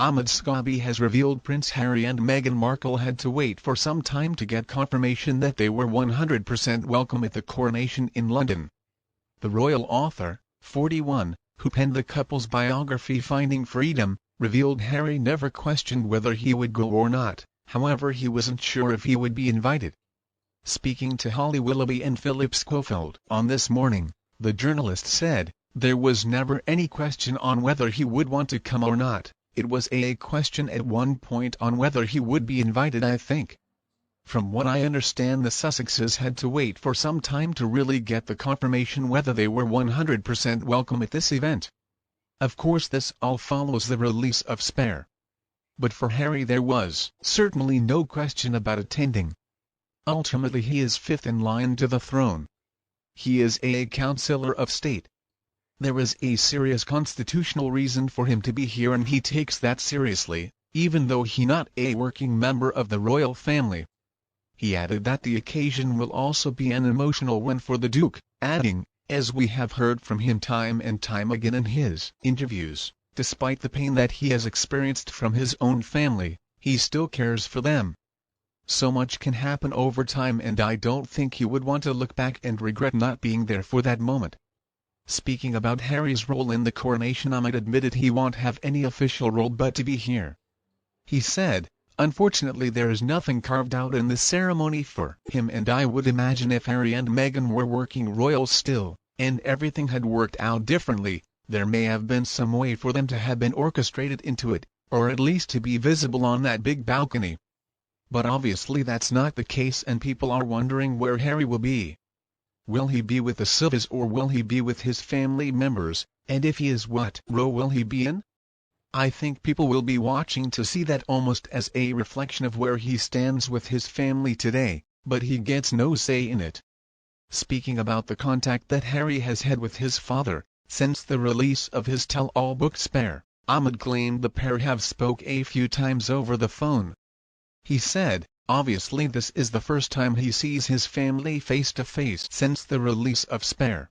Omid Scobie has revealed Prince Harry and Meghan Markle had to wait for some time to get confirmation that they were 100% welcome at the coronation in London. The royal author, 41, who penned the couple's biography Finding Freedom, revealed Harry never questioned whether he would go or not, however he wasn't sure if he would be invited. Speaking to Holly Willoughby and Philip Schofield on This Morning, the journalist said, "There was never any question on whether he would want to come or not. It was a question at one point on whether he would be invited, I think. From what I understand, the Sussexes had to wait for some time to really get the confirmation whether they were 100% welcome at this event. Of course this all follows the release of Spare. But for Harry there was certainly no question about attending. Ultimately he is fifth in line to the throne. He is a Counselor of State. There is a serious constitutional reason for him to be here and he takes that seriously, even though he not a working member of the royal family." He added that the occasion will also be an emotional one for the Duke, adding, "As we have heard from him time and time again in his interviews, despite the pain that he has experienced from his own family, he still cares for them. So much can happen over time and I don't think he would want to look back and regret not being there for that moment." Speaking about Harry's role in the coronation, Omid admitted he won't have any official role but to be here. He said, "Unfortunately there is nothing carved out in the ceremony for him, and I would imagine if Harry and Meghan were working royals still, and everything had worked out differently, there may have been some way for them to have been orchestrated into it, or at least to be visible on that big balcony. But obviously that's not the case and people are wondering where Harry will be. Will he be with the Silvers or will he be with his family members, and if he is, what row will he be in? I think people will be watching to see that almost as a reflection of where he stands with his family today, but he gets no say in it." Speaking about the contact that Harry has had with his father, since the release of his tell-all book Spare, Omid claimed the pair have spoke a few times over the phone. He said, "Obviously this is the first time he sees his family face-to-face since the release of Spare.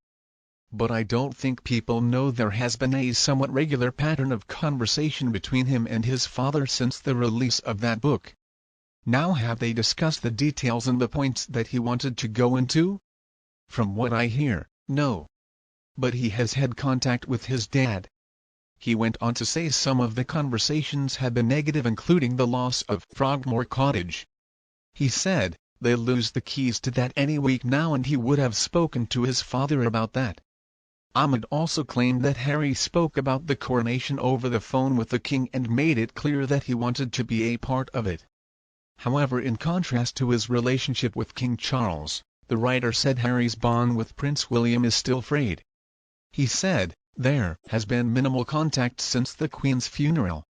But I don't think people know there has been a somewhat regular pattern of conversation between him and his father since the release of that book. Now have they discussed the details and the points that he wanted to go into? From what I hear, no. But he has had contact with his dad." He went on to say some of the conversations have been negative, including the loss of Frogmore Cottage. He said, "They'll lose the keys to that any week now and he would have spoken to his father about that." Omid also claimed that Harry spoke about the coronation over the phone with the king and made it clear that he wanted to be a part of it. However, in contrast to his relationship with King Charles, the writer said Harry's bond with Prince William is still frayed. He said, "There has been minimal contact since the Queen's funeral."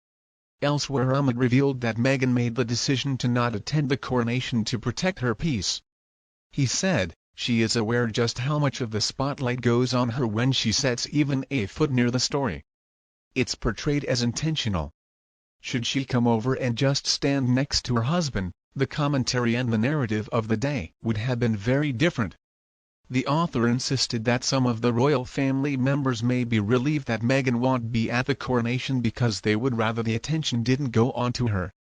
Elsewhere, Omid revealed that Meghan made the decision to not attend the coronation to protect her peace. He said, "She is aware just how much of the spotlight goes on her when she sets even a foot near the story. It's portrayed as intentional. Should she come over and just stand next to her husband, the commentary and the narrative of the day would have been very different." The author insisted that some of the royal family members may be relieved that Meghan won't be at the coronation because they would rather the attention didn't go on to her.